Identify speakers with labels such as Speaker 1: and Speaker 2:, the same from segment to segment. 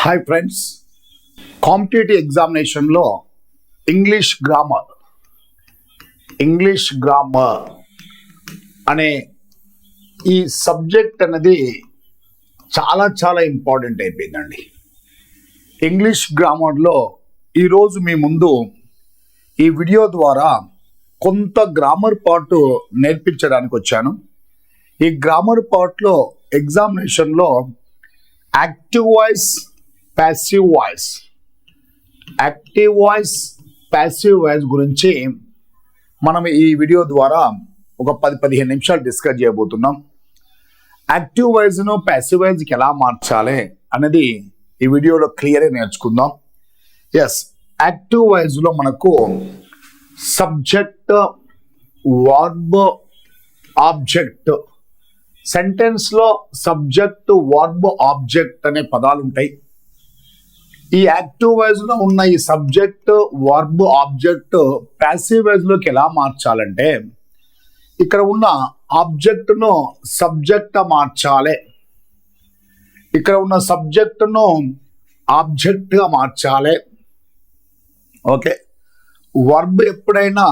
Speaker 1: Hi friends, competitive ఎగ్జామినేషన్లో English grammar అనే ఈ సబ్జెక్ట్ అనేది చాలా ఇంపార్టెంట్ అయిపోయిందండి. ఇంగ్లీష్ గ్రామర్లో ఈరోజు మీ ముందు ఈ వీడియో ద్వారా కొంత గ్రామర్ పార్ట్ నేర్పించడానికి వచ్చాను. ఈ గ్రామర్ పార్ట్లో ఎగ్జామినేషన్లో యాక్టివ్ వాయిస్, ప్యాసివ్ వాయిస్ గురించి మనం ఈ వీడియో ద్వారా ఒక 10-15 నిమిషాలు డిస్కస్ చేయబోతున్నాం. యాక్టివ్ వాయిస్ను ప్యాసివ్ వాయిస్కి ఎలా మార్చాలి అనేది ఈ వీడియోలో క్లియర్గా నేర్చుకుందాం. యాక్టివ్ వాయిస్లో మనకు సబ్జెక్ట్, వర్బ్, ఆబ్జెక్ట్, సెంటెన్స్లో సబ్జెక్ట్, వర్బ్, ఆబ్జెక్ట్ అనే పదాలు ఉంటాయి. ఈ యాక్టివ్ వాయిస్లో ఉన్న ఈ సబ్జెక్ట్, వర్బ్, ఆబ్జెక్ట్ ప్యాసివ్ వాయిస్లోకి ఎలా మార్చాలంటే ఇక్కడ ఉన్న ఆబ్జెక్ట్ను సబ్జెక్ట్గా మార్చాలి, ఇక్కడ ఉన్న సబ్జెక్ట్ను ఆబ్జెక్ట్గా మార్చాలి. ఓకే, వర్బ్ ఎప్పుడైనా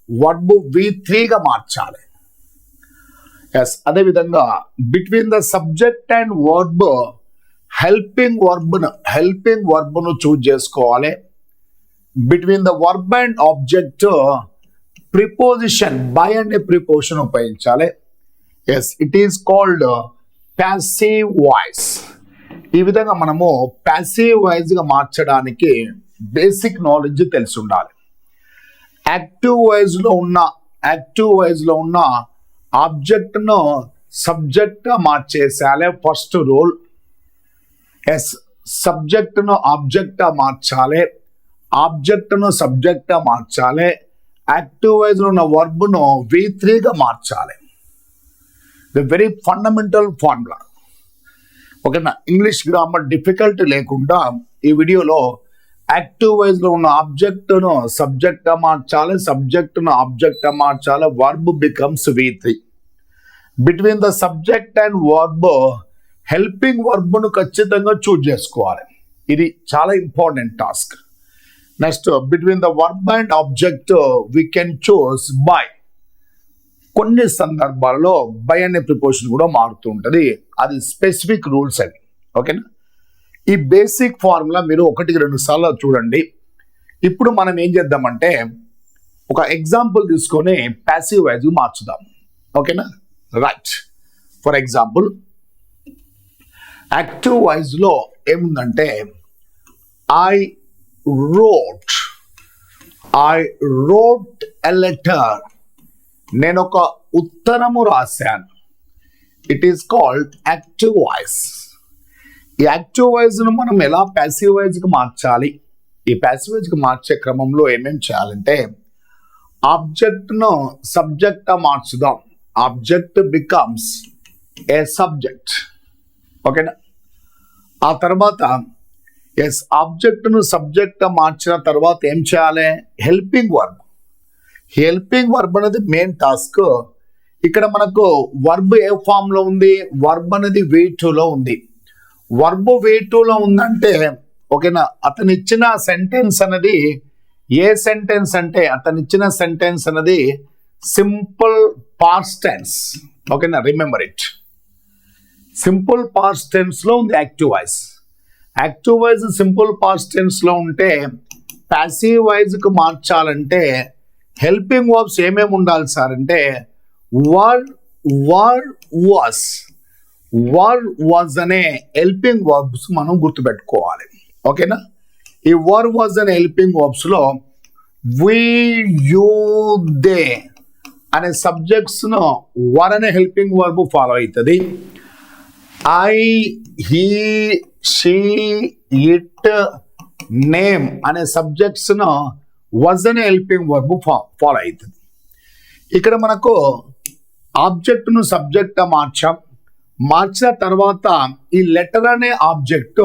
Speaker 1: వర్బ్ V3గా మార్చాలి. అదేవిధంగా between the subject and verb helping వర్బ్ను చూజ్ చేసుకోవాలి. Between the verb and object preposition by అనే ప్రిపోజిషన్ ఉపయోగించాలి. It is called passive voice. ఈ విధంగా మనము ప్యాసివ్ వాయిస్గా మార్చడానికి బేసిక్ నాలెడ్జ్ తెలిసి ఉండాలి. యాక్టివ్ వాయిస్లో ఉన్న ఆబ్జెక్ట్ను సబ్జెక్ట్గా మార్చేసాలి. ఫస్ట్ రూల్, సబ్జెక్ట్ను ఆబ్జెక్ట్గా మార్చాలి, ఆబ్జెక్ట్ను సబ్జెక్ట్గా మార్చాలి, యాక్టివ్ వాయిస్లో ఉన్న వర్బ్ను V3గా మార్చాలి. The very fundamental formula. ఓకేనా, ఇంగ్లీష్ గ్రామర్ డిఫికల్టీ లేకుండా ఈ వీడియోలో యాక్టివ్ వాయిస్లో ఉన్న ఆబ్జెక్ట్ను సబ్జెక్ట్గా మార్చాలి, సబ్జెక్ట్ను ఆబ్జెక్ట్గా మార్చాలి, verb becomes V3. Between the subject and verb helping వర్బ్ను ఖచ్చితంగా చూజ్ చేసుకోవాలి. ఇది చాలా important task. Next, between the verb and object we can choose by. కొన్ని సందర్భాల్లో బై అనే ప్రిపోజిషన్ కూడా మారుతూ ఉంటుంది. అది స్పెసిఫిక్ రూల్స్ అవి. ఓకేనా, ఈ బేసిక్ ఫార్ములా మీరు 1-2 సార్లు చూడండి. ఇప్పుడు మనం ఏం చేద్దామంటే ఒక ఎగ్జాంపుల్ తీసుకొని ప్యాసివ్ వాయిస్ మార్చుదాం. ఓకేనా, రైట్. ఫర్ ఎగ్జాంపుల్, యాక్టివ్ వాయిస్లో ఏముందంటే ఐ రోట్ ఎ లెటర్. నేను ఒక ఉత్తరము రాశాను. It is called active voice. ఈ యాక్టివ్ వాయిస్ను మనం ఎలా ప్యాసివ్ వాయిస్కి మార్చాలి? ఈ ప్యాసివ్ వాయిస్కి మార్చే క్రమంలో ఏమేమి చేయాలంటే ఆబ్జెక్ట్ను సబ్జెక్ట్గా మార్చుదాం. Object becomes a subject. ఓకేనా, ఆ తర్వాత ఆబ్జెక్ట్ను సబ్జెక్ట్గా మార్చిన తర్వాత ఏం చేయాలి? హెల్పింగ్ వర్బ్ అనేది మెయిన్ టాస్క్. ఇక్కడ మనకు వర్బ్ ఏ ఫామ్లో ఉంది? వర్బ్ అనేది V2లో ఉంది. వర్బ్ V2లో ఉందంటే ఓకేనా, అతనిచ్చిన సెంటెన్స్ అనేది ఏ సెంటెన్స్ అంటే అతనిచ్చిన సెంటెన్స్ అనేది సింపుల్ పాస్ట్ టెన్స్. ఓకేనా, రిమెంబర్ ఇట్. సింపుల్ పాస్ట్ టెన్స్లో ఉంది active voice. Active voice simple past టెన్స్లో ఉంటే ప్యాసివ్ వాయిస్కి మార్చాలంటే హెల్పింగ్ వర్బ్స్ ఏమేమి ఉండాలి సార్ అంటే వాజ్ అనే హెల్పింగ్ వర్బ్స్ మనం గుర్తుపెట్టుకోవాలి. ఓకేనా, ఈ వాజ్ అనే హెల్పింగ్ వర్బ్స్లో వి, యూ, దే అనే సబ్జెక్ట్స్ను అనే హెల్పింగ్ వర్బ్ ఫాలో అవుతుంది. I, he, she, it, name అనే సబ్జెక్ట్స్ను వాజ్ అనే హెల్పింగ్ వర్బ్ ఫాలో అవుతుంది. ఇక్కడ మనకు ఆబ్జెక్ట్ను సబ్జెక్ట్గా మార్చిన తర్వాత ఈ లెటర్ అనే ఆబ్జెక్ట్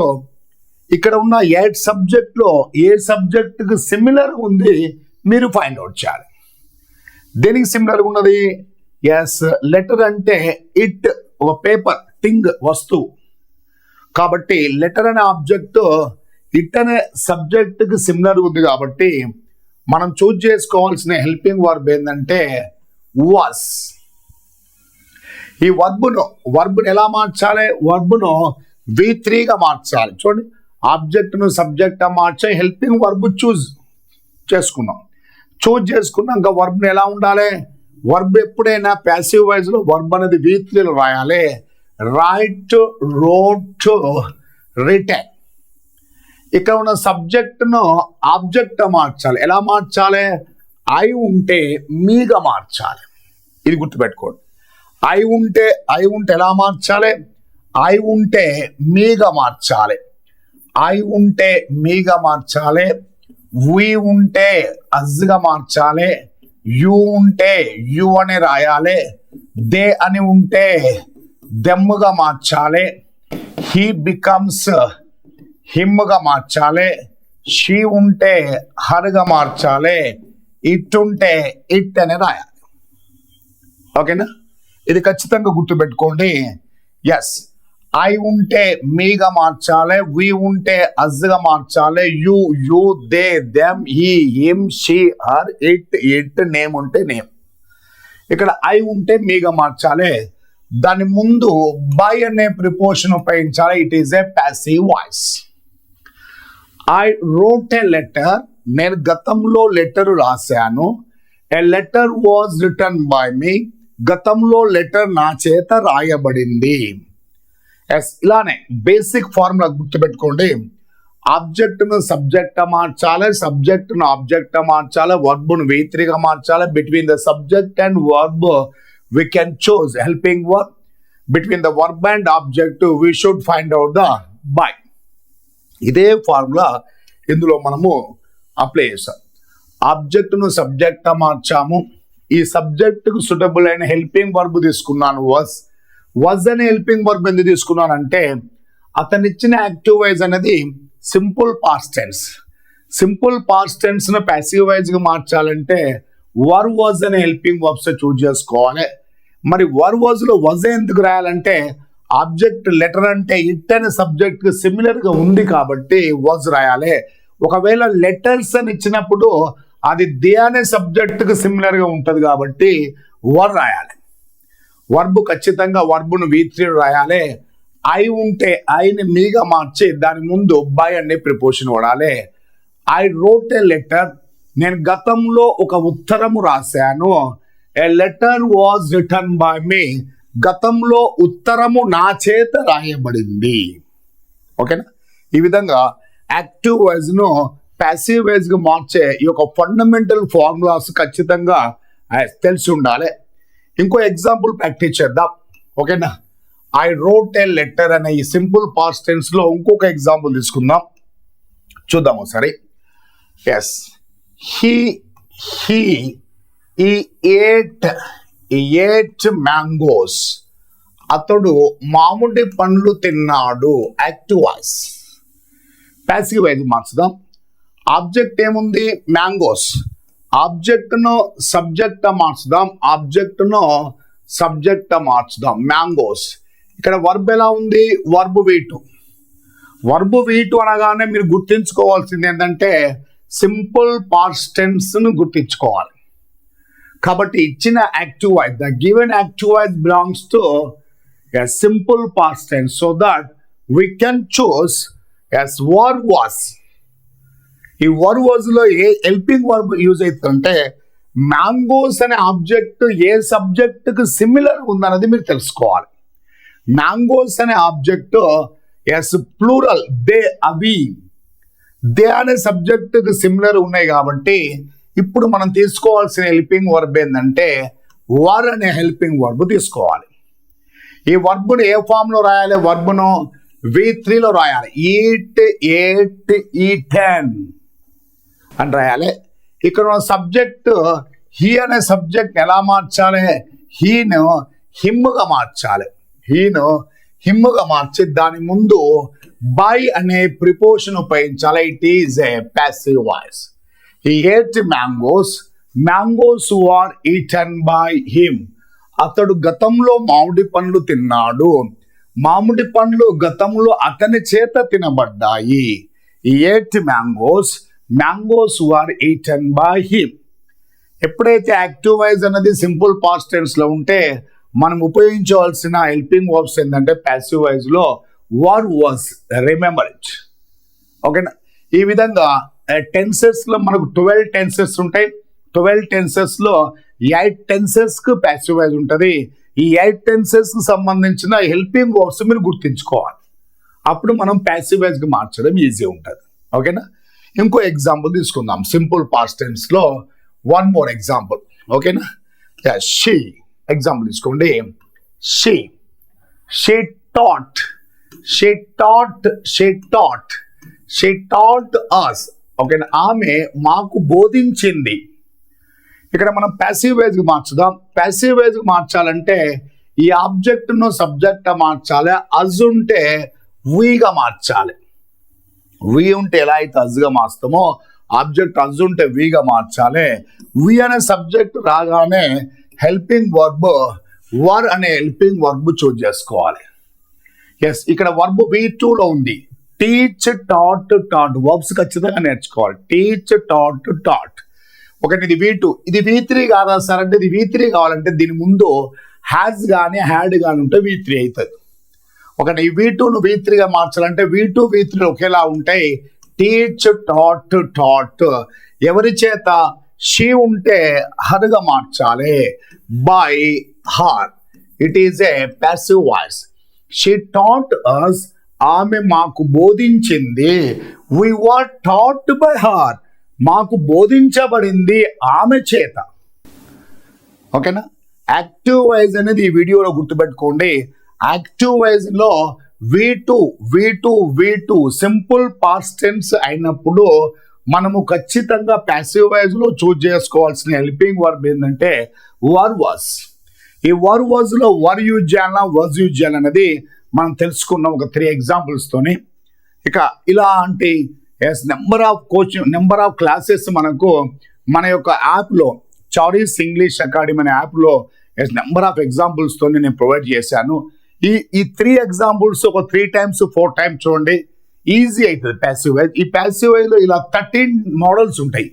Speaker 1: ఇక్కడ ఉన్న 8 సబ్జెక్ట్లో ఏ సబ్జెక్ట్కి సిమిలర్ ఉంది మీరు ఫైండ్ అవుట్ చేయాలి. దేనికి సిమిలర్ ఉన్నది? లెటర్ అంటే ఇట్, ఒక పేపర్, థింగ్, వస్తువు. కాబట్టి లెటర్ అనే ఆబ్జెక్ట్ ఇట్ అనే సబ్జెక్ట్కి సిమిలర్ ఉంది కాబట్టి మనం చూజ్ చేసుకోవాల్సిన హెల్పింగ్ వర్బ్ ఏంటంటే వాస్. ఈ వర్బ్ను ఎలా మార్చాలి? వర్బ్ను V3గా మార్చాలి. చూడండి, ఆబ్జెక్ట్ను సబ్జెక్ట్గా మార్చే హెల్పింగ్ వర్బ్ చూజ్ చేసుకున్నాం. చేసుకున్నాక వర్బ్ను ఎలా ఉండాలి? వర్బ్ ఎప్పుడైనా ప్యాసివ్ వాయిస్లో వర్బ్ అనేది V3లో రాయాలి. Right, wrote, return. ఇక్కడ ఉన్న సబ్జెక్ట్ను ఆబ్జెక్ట్ మార్చాలి. ఎలా మార్చాలి? ఐ ఉంటే మీగా మార్చాలి. ఇది గుర్తుపెట్టుకోండి. ఐ ఉంటే ఎలా మార్చాలి? ఐ ఉంటే మీగా మార్చాలి. ఐ ఉంటే మీగా మార్చాలి. వి ఉంటే అజ్గా మార్చాలి. యు ఉంటే యు అని రాయాలి. దే అని ఉంటే దెమ్ముగా మార్చాలి. హీ బికమ్స్ హిమ్గా మార్చాలి. షీ ఉంటే హర్గా మార్చాలి. ఇట్ ఉంటే ఇట్ అని రాయాలి. ఓకేనా? ఇది ఖచ్చితంగా గుర్తుపెట్టుకోండి. ఎస్, ఐ ఉంటే మీగా మార్చాలి. వి ఉంటే అజ్గా మార్చాలి. You they them he him she her it name ఉంటే నేమ్. ఇక్కడ ఐ ఉంటే మీగా మార్చాలి. దాని ముందు బై అనే ప్రిపోషన్ ఉపయోగించాలి. It is a passive voice. I wrote a letter. నేను గతంలో లెటర్ రాశాను. ఏ లెటర్ వాజ్ రిటర్న్ బై మీ. గతంలో లెటర్ నా చేత రాయబడింది. ఎస్, ఇలానే బేసిక్ ఫార్ములా గుర్తుపెట్టుకోండి. ఆబ్జెక్ట్ను సబ్జెక్ట్ మార్చాలి, సబ్జెక్ట్ను ఆబ్జెక్ట్ మార్చాలి, వర్బ్ను V3గా మార్చాలి. Between the subject and verb we can choose helping verb. Between the verb and object we should find out the by. ఇదే ఫార్ములా ఇందులో మనము అప్లై చేస్తాం. ఆబ్జెక్ట్ను సబ్జెక్ట్ మార్చాము. ఈ సబ్జెక్ట్కు సూటబుల్ అయిన హెల్పింగ్ వర్బ్ తీసుకున్నాను. వాజ్ అనే హెల్పింగ్ వర్బ్ ఎందుకు తీసుకున్నానంటే అతనిచ్చిన యాక్టివ్ వైజ్ అనేది simple past tense. Simple past టెన్స్ను ప్యాసివ్ వైజ్గా మార్చాలంటే వర్ వాజ్ అనే హెల్పింగ్ వర్బ్స్ చూజ్ చేసుకోవాలి. మరి వర్ వాజ్లో వాజ్ ఎందుకు రాయాలంటే ఆబ్జెక్ట్ లెటర్ అంటే ఇట్ అనే సబ్జెక్ట్కి సిమిలర్గా ఉంది కాబట్టి వాజ్ రాయాలి. ఒకవేళ లెటర్స్ అని ఇచ్చినప్పుడు అది దే అనే సబ్జెక్ట్కి సిమిలర్గా ఉంటుంది కాబట్టి వర్ రాయాలి. వర్బ్ ఖచ్చితంగా వర్బ్ను V3 రాయాలి. ఐ ఉంటే ఐని మీగా మార్చి దాని ముందు బై అనే ప్రిపోషన్ వాడాలి. I wrote a letter. నేను గతంలో ఒక ఉత్తరము రాశాను. ఏ లెటర్ వాజ్ రిటర్న్ బై మీ. గతంలో ఉత్తరము నా చేత రాయబడింది. ఓకేనా? ఈ విధంగా యాక్టివ్ వైజ్ను ప్యాసివ్ వైజ్గా మార్చే ఈ యొక్క ఫండమెంటల్ ఫార్ములాస్ ఖచ్చితంగా తెలిసి ఉండాలి. ఇంకో ఎగ్జాంపుల్ ప్రాక్టీస్ చేద్దాం. ఓకేనా? ఐ రోట్ ఏ లెటర్ అనే ఈ సింపుల్ పాస్ట్ టెన్స్లో ఇంకొక ఎగ్జాంపుల్ తీసుకుందాం. చూద్దాం ఒకసారి. Yes, he ate mangoes. అతడు మామిడి పండ్లు తిన్నాడు. Active voice. ప్యాసివ్ వైజ్ మార్చుదాం. ఆబ్జెక్ట్ ఏముంది? మ్యాంగోస్. ఆబ్జెక్ట్ను సబ్జెక్ట్ మార్చుదాం. ఆబ్జెక్ట్ను సబ్జెక్ట్ మార్చుదాం. మ్యాంగోస్. ఇక్కడ వర్బ్ ఎలా ఉంది? Verb V2. వర్బ్ V2 అనగానే మీరు గుర్తించుకోవాల్సింది ఏంటంటే సింపుల్ పాస్ట్ టెన్స్ ను గుర్తించుకోవాలి. కాబట్టి ఇచ్చిన active voice, the given active voice belongs to a simple past tense, so that we can choose as were was. ఈ వర్ వాజ్ లో ఏ హెల్పింగ్ వర్బ్ యూజ్ అవుతుందంటే మ్యాంగోస్ అనే ఆబ్జెక్ట్ ఏ సబ్జెక్ట్ కు సిమిలర్ ఉందన్నది మీరు తెలుసుకోవాలి. మ్యాంగోస్ అనే ఆబ్జెక్ట్ ఎస్ ప్లూరల్, దే, అవి, దే అనే సబ్జెక్టుకు సిమిలర్ ఉన్నాయి కాబట్టి ఇప్పుడు మనం తీసుకోవాల్సిన హెల్పింగ్ వర్బ్ ఏంటంటే వర్ అనే హెల్పింగ్ వర్బ్ తీసుకోవాలి. ఈ వర్బ్ను ఏ ఫామ్లో రాయాలి? వర్బ్ను V3లో రాయాలి. ఈట్, ఏట్, ఈటెన్ అని రాయాలి. ఇక్కడ సబ్జెక్ట్ హీ అనే సబ్జెక్ట్ ఎలా మార్చాలి? హీను హిమ్గా మార్చాలి. హీను హిమ్గా మార్చి దాని ముందు బై అనే ప్రిపోషన్ ఉపయోగించాలి. It is a passive voice. He ate mangoes. Mangoes were eaten by him. అతడు గతంలో మామిడి పండ్లు తిన్నాడు. మామిడి పండ్లు గతంలో అతని చేత తినబడ్డాయి. He ate mangoes. Mangoes were eaten by him. ఎప్పుడైతే యాక్టివ్ వైజ్ అనేది సింపుల్ పాస్ట్ టెన్స్ లో ఉంటే మనం ఉపయోగించవలసిన హెల్పింగ్ వర్బ్స్ ఏంటంటే ప్యాసివ్ వైజ్ లో వర్ వాజ్, రిమెంబర్ ఇట్. ఓకేనా? ఈ విధంగా టెన్సెస్ లో మనకు 12 టెన్సెస్ ఉంటాయి. 12 టెన్సెస్ లో 8 టెన్సెస్ కు ప్యాసివ్ వైజ్ ఉంటుంది. ఈ 8 టెన్సెస్ కు సంబంధించిన హెల్పింగ్ వర్బ్స్ మీరు గుర్తించుకోవాలి. అప్పుడు మనం ప్యాసివ్ వైజ్ కి మార్చడం ఈజీ ఉంటుంది. ఓకేనా? ఇంకో ఎగ్జాంపుల్ తీసుకుందాం. సింపుల్ పాస్ట్ టెన్స్ లో వన్ మోర్ ఎగ్జాంపుల్. ఓకేనా? షీ ఎగ్జాంపుల్ తీసుకోండి. She taught us. ఓకేనా? ఆమె మాకు బోధించింది. ఇక్కడ మనం ప్యాసివ్ వైజ్ కి మార్చుదాం. ప్యాసివ్ వైజ్ కి మార్చాలంటే ఈ ఆబ్జెక్ట్ ను సబ్జెక్ట్ మార్చాలి. అజ్ ఉంటే వీగా మార్చాలి. వి ఉంటే ఎలా అయితే అజ్గా మార్చుతామో ఆబ్జెక్ట్ అజ్ ఉంటే వీగా మార్చాలి. వి అనే సబ్జెక్ట్ రాగానే హెల్పింగ్ వర్బ్ వర్ అనే హెల్పింగ్ వర్బ్ చూజ్ చేసుకోవాలి. ఎస్, ఇక్కడ వర్బ్ V2 లో ఉంది. టీచ్, టాట్ వర్బ్స్ ఖచ్చితంగా నేర్చుకోవాలి. Teach, taught. ఒకటి ఇది V2, ఇది V3 కాదా సార్ అంటే ఇది V3 కావాలంటే దీని ముందు హ్యాస్ కానీ హ్యాడ్ కానీ ఉంటే V3 అవుతుంది. ఒకటి ఈ V2ను V3గా మార్చాలంటే V2 V3 ఒకేలా ఉంటాయి. Teach, taught. ఎవరి చేత? షీ ఉంటే హర్గా మార్చాలి. By her. It is a passive voice. She taught us. ఆమె మాకు బోధించింది. we were taught by her. మాకు బోధించబడింది ఆమె చేత. ఓకేనా? యాక్టివ్ వైజ్ అనేది ఈ వీడియోలో గుర్తుపెట్టుకోండి. యాక్టివ్ వైజ్ లో V2 సింపుల్ పాస్ట్ టెన్స్ అయినప్పుడు మనము ఖచ్చితంగా ప్యాసివ్ వైజ్ లో చూజ్ చేసుకోవాల్సిన హెల్పింగ్ వర్బ్ ఏంటంటే వర్ వాజ్. ఈ వర్ వాజ్ లో వర్ యూజ్ చేయాలన్నా వాజ్ యూజ్ చేయాలన్నది మనం తెలుసుకున్నాం ఒక 3 ఎగ్జాంపుల్స్ తోని. ఇక ఇలాంటి నెంబర్ ఆఫ్ క్లాసెస్ మనకు మన యొక్క యాప్లో చారీస్ ఇంగ్లీష్ అకాడమీ అనే యాప్లో నెంబర్ ఆఫ్ ఎగ్జాంపుల్స్ తోని నేను ప్రొవైడ్ చేశాను. ఈ 3 ఎగ్జాంపుల్స్ ఒక 3 times 4 times చూడండి, ఈజీ అవుతుంది ప్యాసివ్ వైజ్. ఈ ప్యాసివ్ వైజ్ లో ఇలా 13 మోడల్స్ ఉంటాయి.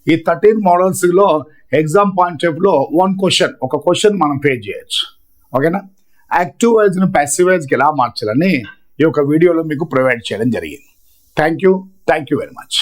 Speaker 1: ఈ 13 మోడల్స్ లో ఎగ్జామ్ పాయింట్ ఆఫ్ లో ఒక క్వశ్చన్ మనం ఫేస్ చేయొచ్చు. ఓకేనా? యాక్టివ్ వైజ్ ను ప్యాసివ్ వైజ్ కి ఎలా మార్చాలని ఈ యొక్క వీడియోలో మీకు ప్రొవైడ్ చేయడం జరిగింది. Thank you very much.